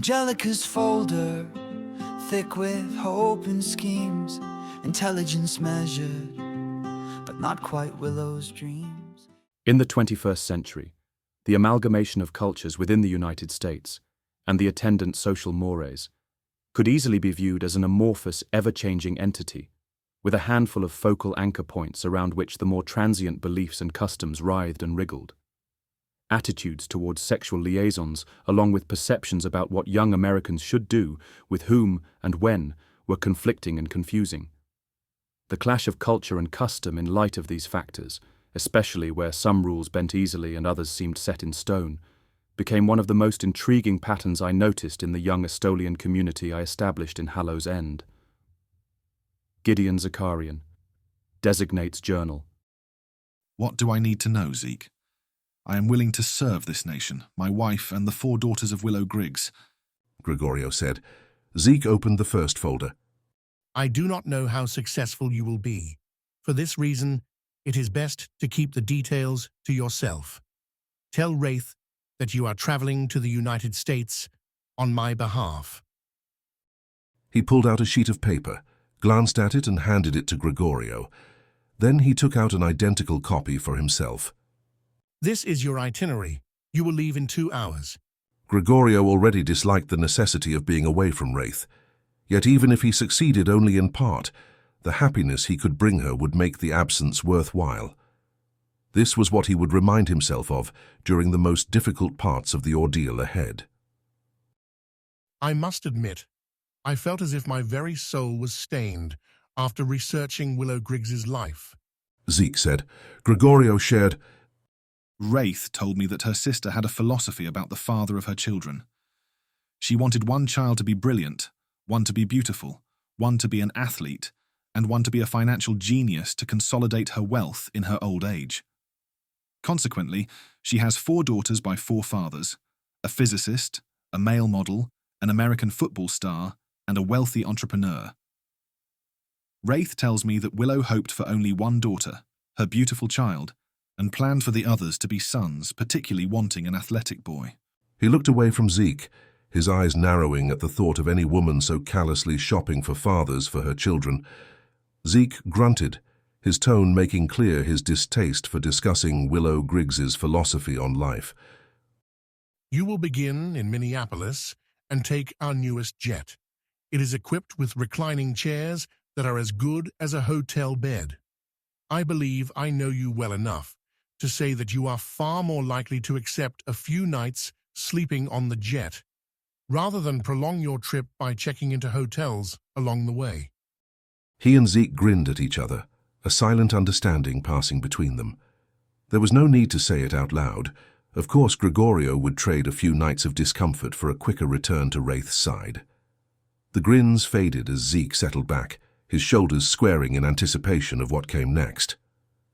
Angelica's folder, thick with hope and schemes, intelligence measured, but not quite Willow's dreams. In the 21st century, the amalgamation of cultures within the United States and the attendant social mores could easily be viewed as an amorphous, ever-changing entity, with a handful of focal anchor points around which the more transient beliefs and customs writhed and wriggled. Attitudes towards sexual liaisons, along with perceptions about what young Americans should do, with whom and when, were conflicting and confusing. The clash of culture and custom in light of these factors, especially where some rules bent easily and others seemed set in stone, became one of the most intriguing patterns I noticed in the young Estolian community I established in Hallow's End. Gideon Zakarian. Designates Journal. What do I need to know, Zeke? I am willing to serve this nation, my wife and the 4 daughters of Willow Griggs, Gregorio said. Zeke opened the first folder. I do not know how successful you will be. For this reason, it is best to keep the details to yourself. Tell Wraith that you are traveling to the United States on my behalf. He pulled out a sheet of paper, glanced at it and handed it to Gregorio. Then he took out an identical copy for himself. This is your itinerary. You will leave in 2 hours. Gregorio already disliked the necessity of being away from Wraith. Yet even if he succeeded only in part, the happiness he could bring her would make the absence worthwhile. This was what he would remind himself of during the most difficult parts of the ordeal ahead. I must admit, I felt as if my very soul was stained after researching Willow Griggs's life. Zeke said. Gregorio shared. Wraith told me that her sister had a philosophy about the father of her children. She wanted one child to be brilliant, one to be beautiful, one to be an athlete, and one to be a financial genius to consolidate her wealth in her old age. Consequently, she has 4 daughters by 4 fathers, a physicist, a male model, an American football star, and a wealthy entrepreneur. Wraith tells me that Willow hoped for only one daughter, her beautiful child, and planned for the others to be sons, particularly wanting an athletic boy. He looked away from Zeke, his eyes narrowing at the thought of any woman so callously shopping for fathers for her children. Zeke grunted, his tone making clear his distaste for discussing Willow Griggs's philosophy on life. You will begin in Minneapolis and take our newest jet. It is equipped with reclining chairs that are as good as a hotel bed. I believe I know you well enough to say that you are far more likely to accept a few nights sleeping on the jet, rather than prolong your trip by checking into hotels along the way. He and Zeke grinned at each other, a silent understanding passing between them. There was no need to say it out loud. Of course, Gregorio would trade a few nights of discomfort for a quicker return to Wraith's side. The grins faded as Zeke settled back, his shoulders squaring in anticipation of what came next.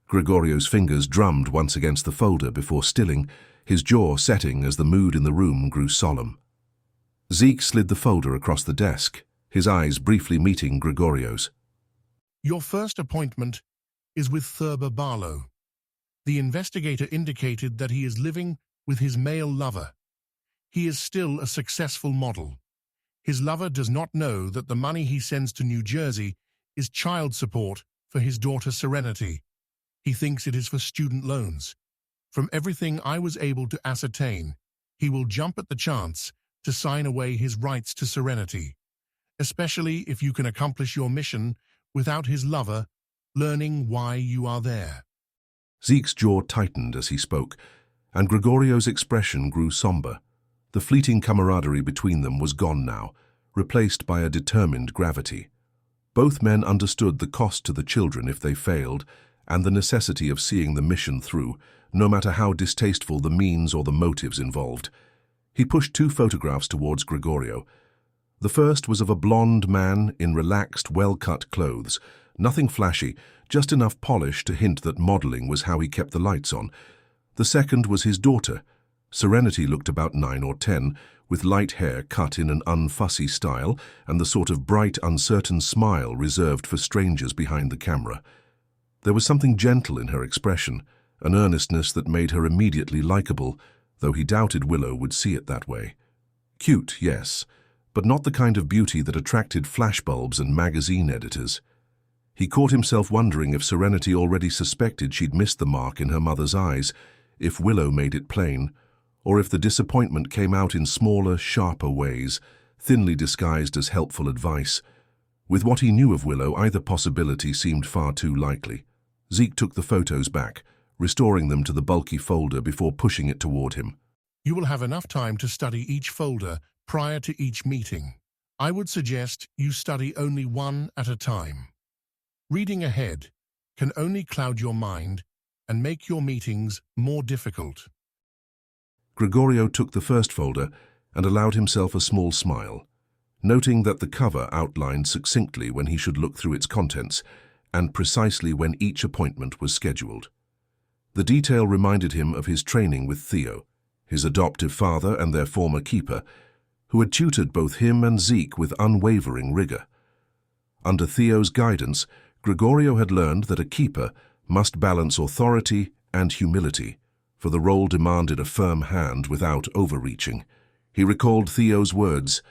Gregorio's fingers drummed once against the folder before stilling, his jaw setting as the mood in the room grew solemn. Zeke slid the folder across the desk, his eyes briefly meeting Gregorio's. Your first appointment is with Thurber Barlow. The investigator indicated that he is living with his male lover. He is still a successful model. His lover does not know that the money he sends to New Jersey is child support for his daughter Serenity. He thinks it is for student loans. From everything I was able to ascertain, he will jump at the chance to sign away his rights to Serenity, especially if you can accomplish your mission without his lover learning why you are there. Zeke's jaw tightened as he spoke, and Gregorio's expression grew somber. The fleeting camaraderie between them was gone now, replaced by a determined gravity. Both men understood the cost to the children if they failed, and the necessity of seeing the mission through, no matter how distasteful the means or the motives involved. He pushed 2 photographs towards Gregorio. The first was of a blond man in relaxed, well-cut clothes, nothing flashy, just enough polish to hint that modeling was how he kept the lights on. The second was his daughter. Serenity looked about 9 or 10, with light hair cut in an unfussy style and the sort of bright, uncertain smile reserved for strangers behind the camera. There was something gentle in her expression, an earnestness that made her immediately likable, though he doubted Willow would see it that way. Cute, yes, but not the kind of beauty that attracted flashbulbs and magazine editors. He caught himself wondering if Serenity already suspected she'd missed the mark in her mother's eyes, if Willow made it plain, or if the disappointment came out in smaller, sharper ways, thinly disguised as helpful advice. With what he knew of Willow, either possibility seemed far too likely. Zeke took the photos back, restoring them to the bulky folder before pushing it toward him. You will have enough time to study each folder prior to each meeting. I would suggest you study only one at a time. Reading ahead can only cloud your mind and make your meetings more difficult. Gregorio took the first folder and allowed himself a small smile, noting that the cover outlined succinctly when he should look through its contents and precisely when each appointment was scheduled. The detail reminded him of his training with Theo, his adoptive father and their former keeper, who had tutored both him and Zeke with unwavering rigor. Under Theo's guidance, Gregorio had learned that a keeper must balance authority and humility, for the role demanded a firm hand without overreaching. He recalled Theo's words,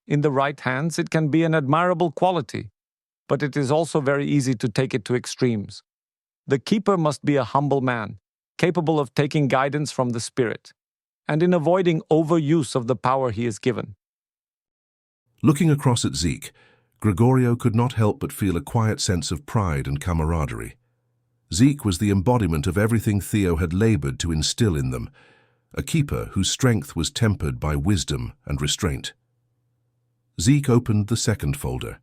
"In the right hands, it can be an admirable quality, but it is also very easy to take it to extremes. The keeper must be a humble man, capable of taking guidance from the spirit, and in avoiding overuse of the power he is given." Looking across at Zeke, Gregorio could not help but feel a quiet sense of pride and camaraderie. Zeke was the embodiment of everything Theo had labored to instill in them, a keeper whose strength was tempered by wisdom and restraint. Zeke opened the second folder.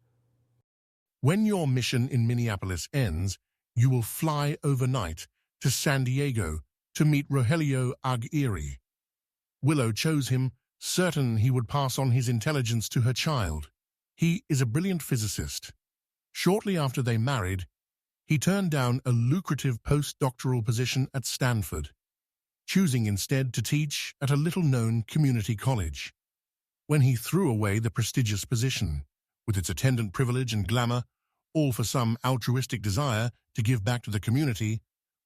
When your mission in Minneapolis ends, you will fly overnight to San Diego to meet Rogelio Aguirre. Willow chose him, certain he would pass on his intelligence to her child. He is a brilliant physicist. Shortly after they married, he turned down a lucrative postdoctoral position at Stanford, choosing instead to teach at a little-known community college. When he threw away the prestigious position, with its attendant privilege and glamour, all for some altruistic desire to give back to the community,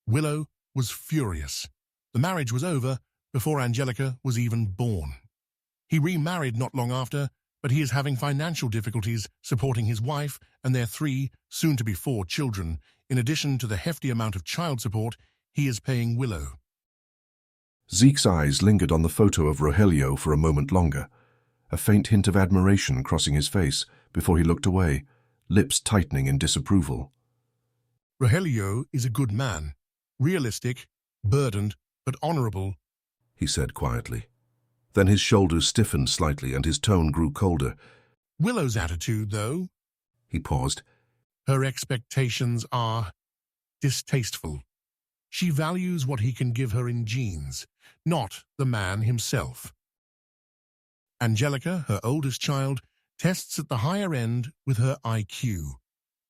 Willow was furious. The marriage was over before Angelica was even born. He remarried not long after, but he is having financial difficulties supporting his wife and their 3, soon-to-be 4 children, in addition to the hefty amount of child support he is paying Willow. Zeke's eyes lingered on the photo of Rogelio for a moment longer, a faint hint of admiration crossing his face before he looked away, lips tightening in disapproval. Rogelio is a good man, realistic, burdened, but honorable, he said quietly. Then his shoulders stiffened slightly and his tone grew colder. Willow's attitude, though, He paused. her expectations are distasteful. She values what he can give her in genes, not the man himself. Angelica, her oldest child, tests at the higher end with her IQ,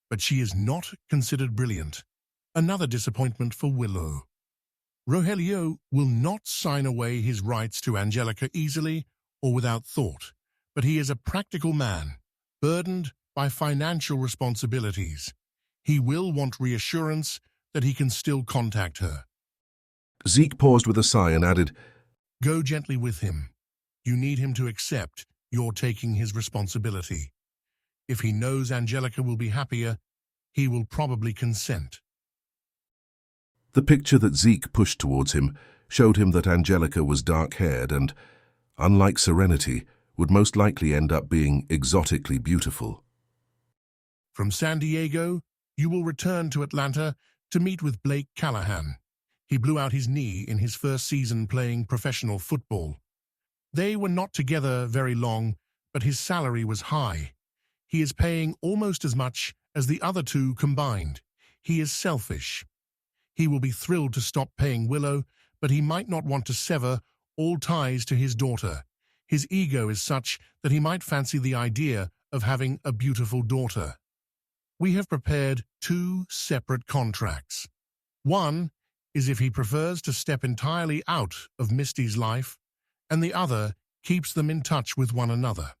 but she is not considered brilliant. Another disappointment for Willow. Rogelio will not sign away his rights to Angelica easily or without thought, but he is a practical man, burdened by financial responsibilities. He will want reassurance that he can still contact her. Zeke paused with a sigh and added, Go gently with him. You need him to accept you're taking his responsibility. If he knows Angelica will be happier, he will probably consent. The picture that Zeke pushed towards him showed him that Angelica was dark-haired and, unlike Serenity, would most likely end up being exotically beautiful. From San Diego, you will return to Atlanta to meet with Blake Callahan. He blew out his knee in his first season playing professional football. They were not together very long, but his salary was high. He is paying almost as much as the other two combined. He is selfish. He will be thrilled to stop paying Willow, but he might not want to sever all ties to his daughter. His ego is such that he might fancy the idea of having a beautiful daughter. We have prepared 2 separate contracts. One is if he prefers to step entirely out of Misty's life, and the other keeps them in touch with one another.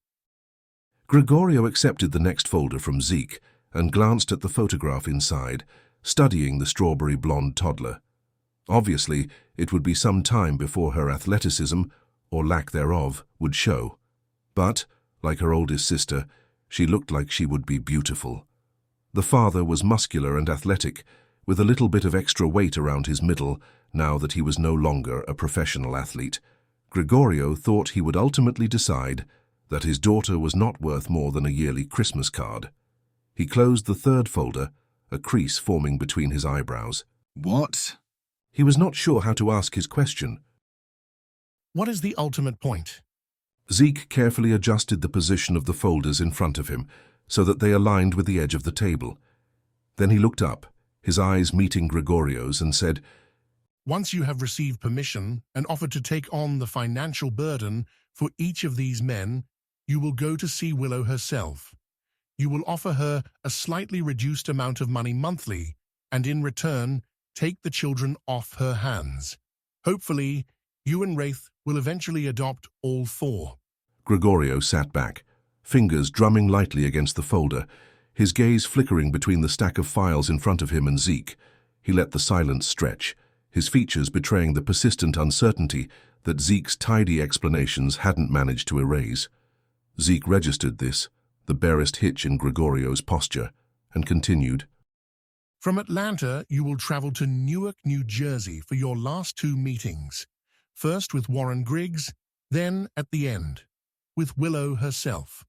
Gregorio accepted the next folder from Zeke and glanced at the photograph inside, studying the strawberry blonde toddler. Obviously, it would be some time before her athleticism, or lack thereof, would show. But, like her oldest sister, she looked like she would be beautiful. The father was muscular and athletic, with a little bit of extra weight around his middle now that he was no longer a professional athlete. Gregorio thought he would ultimately decide that his daughter was not worth more than a yearly Christmas card. He closed the third folder, a crease forming between his eyebrows. What? He was not sure how to ask his question. What is the ultimate point? Zeke carefully adjusted the position of the folders in front of him so that they aligned with the edge of the table. Then he looked up, his eyes meeting Gregorio's, and said, Once you have received permission and offered to take on the financial burden for each of these men, you will go to see Willow herself. You will offer her a slightly reduced amount of money monthly, and in return, take the children off her hands. Hopefully, you and Wraith will eventually adopt all four. Gregorio sat back, fingers drumming lightly against the folder, his gaze flickering between the stack of files in front of him and Zeke. He let the silence stretch, his features betraying the persistent uncertainty that Zeke's tidy explanations hadn't managed to erase. Zeke registered this, the barest hitch in Gregorio's posture, and continued. From Atlanta, you will travel to Newark, New Jersey for your last two meetings. First with Warren Griggs, then, at the end, with Willow herself.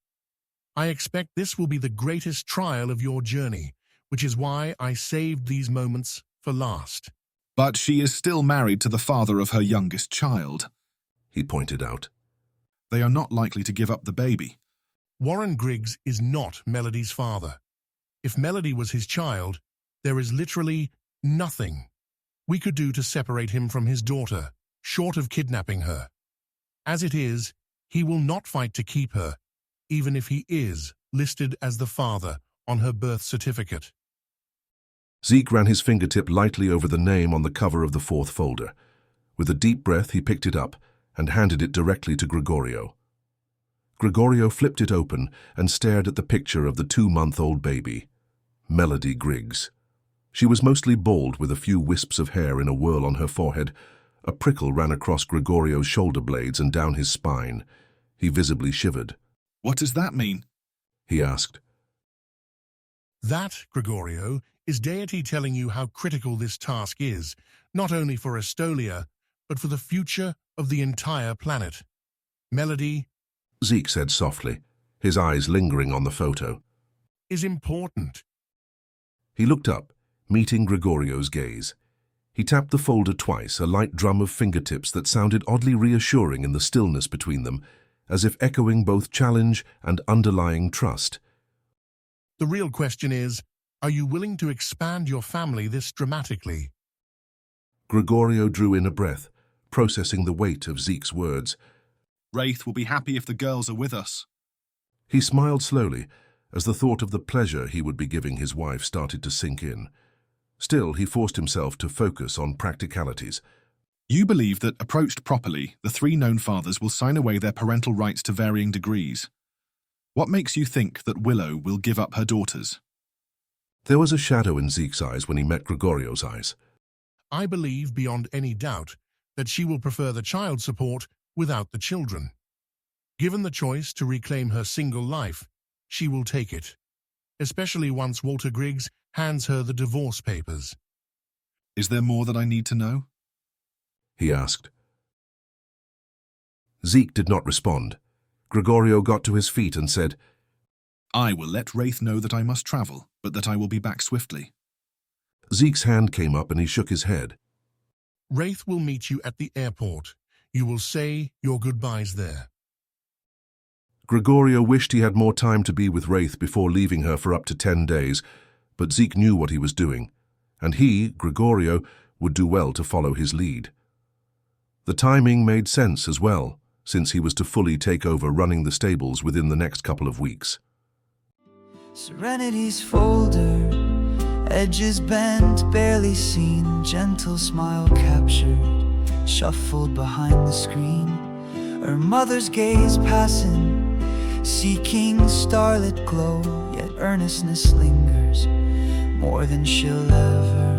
I expect this will be the greatest trial of your journey, which is why I saved these moments for last. But she is still married to the father of her youngest child, he pointed out. They are not likely to give up the baby. Warren Griggs is not Melody's father. If Melody was his child, there is literally nothing we could do to separate him from his daughter, short of kidnapping her. As it is, he will not fight to keep her, even if he is listed as the father on her birth certificate. Zeke ran his fingertip lightly over the name on the cover of the fourth folder. With a deep breath, he picked it up and handed it directly to Gregorio. Gregorio flipped it open and stared at the picture of the 2-month-old baby, Melody Griggs. She was mostly bald with a few wisps of hair in a whirl on her forehead. A prickle ran across Gregorio's shoulder blades and down his spine. He visibly shivered. What does that mean? He asked. That, Gregorio, is deity telling you how critical this task is, not only for Estolia, but for the future of the entire planet. Melody, Zeke said softly, his eyes lingering on the photo, is important. He looked up, meeting Gregorio's gaze. He tapped the folder twice, a light drum of fingertips that sounded oddly reassuring in the stillness between them, as if echoing both challenge and underlying trust. The real question is, are you willing to expand your family this dramatically? Gregorio drew in a breath, processing the weight of Zeke's words. Wraith will be happy if the girls are with us. He smiled slowly, as the thought of the pleasure he would be giving his wife started to sink in. Still, he forced himself to focus on practicalities. You believe that, approached properly, the 3 known fathers will sign away their parental rights to varying degrees. What makes you think that Willow will give up her daughters? There was a shadow in Zeke's eyes when he met Gregorio's eyes. I believe beyond any doubt that she will prefer the child support without the children. Given the choice to reclaim her single life, she will take it, especially once Walter Griggs hands her the divorce papers. Is there more that I need to know? He asked. Zeke did not respond. Gregorio got to his feet and said, I will let Wraith know that I must travel, but that I will be back swiftly. Zeke's hand came up and he shook his head. Wraith will meet you at the airport. You will say your goodbyes there. Gregorio wished he had more time to be with Wraith before leaving her for up to 10 days, but Zeke knew what he was doing, and he, Gregorio, would do well to follow his lead. The timing made sense as well, since he was to fully take over running the stables within the next couple of weeks. Serenity's folder, edges bent, barely seen, gentle smile captured, shuffled behind the screen. Her mother's gaze passing, seeking starlit glow, yet earnestness lingers more than she'll ever